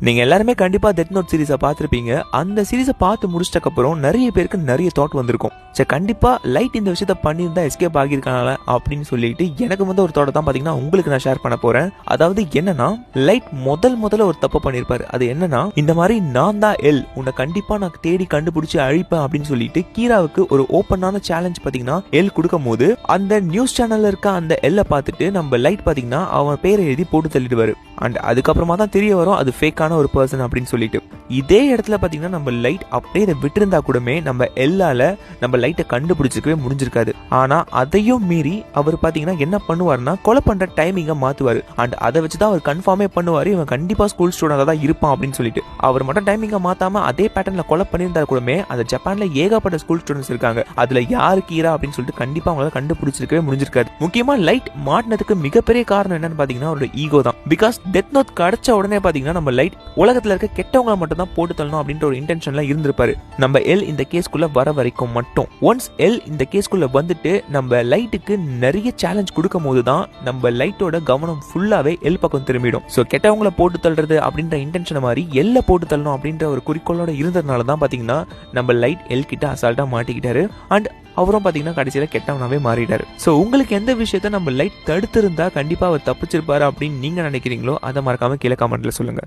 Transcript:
நீங்க எல்லாருமே கண்டிப்பா டெத் நோட் சீரிஸை பார்த்துருப்பீங்க. அந்த சீரிஸை பார்த்து முடிச்சிட்டக்கப்புறம் நிறைய பேருக்கு நிறைய தாட் வந்திருக்கும். சரி, கண்டிப்பா லைட் இந்த விஷயத்த பண்ணியிருந்தா எஸ்கேப் ஆகியிருக்காங்களா அப்படின்னு சொல்லிட்டு எனக்கு வந்து ஒரு தாட் தான் பார்த்தீங்கன்னா உங்களுக்கு நான் ஷேர் பண்ண போறேன். அதாவது என்னன்னா, லைட் முதல்ல ஒரு தப்பு பண்ணியிருப்பாரு. அது என்னன்னா, இந்த மாதிரி நான் தான் எல், உன்னை கண்டிப்பா நான் தேடி கண்டுபிடிச்சு அழிப்பேன் அப்படின்னு சொல்லிட்டு கீராவுக்கு ஒரு ஓப்பனான சேலஞ்ச் பார்த்தீங்கன்னா எல் கொடுக்கும் போது அந்த நியூஸ் சேனல்ல இருக்க அந்த எல்லை பார்த்துட்டு நம்ம லைட் பார்த்தீங்கன்னா அவன் பேரை எழுதி போட்டு தள்ளிடுவாரு. அண்ட் அதுக்கப்புறமா தான் தெரிய வரும் அது ஃபேக்கான ஒரு பர்சன் அப்படின்னு சொல்லிட்டு. இதே இடத்துல பார்த்தீங்கன்னா நம்ம லைட் அப்படியே இதை விட்டுருந்தா கூடமே நம்ம எல்லால நம்ம லைட்டை கண்டுபிடிச்சிக்கவே முடிஞ்சிருக்காது. ஆனா அதையும் மீறி அவர் பார்த்தீங்கன்னா என்ன பண்ணுவாருன்னா, கொலை பண்ற டைமிங்கை மாத்துவாரு. அண்ட் அதை வச்சுதான் அவர் கன்ஃபார்மே பண்ணுவாரு இவன் கண்டிப்பா ஸ்கூல் ஸ்டூடெண்டா தான் இருப்பான் அப்படின்னு சொல்லிட்டு. அவர் மட்டும் டைமிங்கை மாத்தாம அதே பேட்டர்ல கொலை பண்ணியிருந்தா கூடமே அது ஜப்பான்ல ஏகப்பட்ட ஸ்கூல் ஸ்டூடெண்ட்ஸ் இருக்காங்க, அதுல யாரு கீரா அப்படின்னு சொல்லிட்டு கண்டிப்பா அவங்களால கண்டுபிடிச்சிருக்கவே முடிஞ்சிருக்காது. முக்கியமா லைட் மாட்டினதுக்கு மிகப்பெரிய காரணம் என்னன்னு பாத்தீங்கன்னா அவரோட ஈகோ தான். பிகாஸ் டெத் நோட் கிடைச்ச உடனே பாத்தீங்கன்னா நம்ம லைட் உலகத்துல இருக்க கெட்டவங்களை மட்டும் தான் போட்டு தள்ளணும் அப்படின்ற ஒரு இன்டென்ஷன்ல இருந்திருப்பாரு. நம்ம எல் இந்த கேஸ்குள்ள வர வரைக்கும் மட்டும். ஒன்ஸ் எல் இந்த கேஸ்குள்ள வந்துட்டு நம்ம லைட்டுக்கு நிறைய சேலஞ்ச் கொடுக்கும் போதுதான் நம்ம லைட்டோட கவனம் ஃபுல்லாவே எல் பக்கம் திரும்பிடும். சோ கெட்டவங்களை போட்டு தள்ளுறது அப்படின்ற இன்டென்ஷன் மாதிரி எல்ல போட்டு தள்ளணும் அப்படின்ற ஒரு குறிக்கோளோட இருந்ததுனால தான் பாத்தீங்கன்னா நம்ம லைட் எல் கிட்ட அசால்ட்டா மாட்டிக்கிட்டாரு. அண்ட் அவரும் பாத்தீங்கன்னா கடைசியில கெட்டவனாவே மாறிட்டாரு. சோ உங்களுக்கு எந்த விஷயத்த நம்ம லைட் தடுத்திருந்தா கண்டிப்பா அவர் தப்பிச்சிருப்பாரு அப்படின்னு நீங்க நினைக்கிறீங்களோ அதை மறக்காம கீழே கமெண்ட்ல சொல்லுங்க.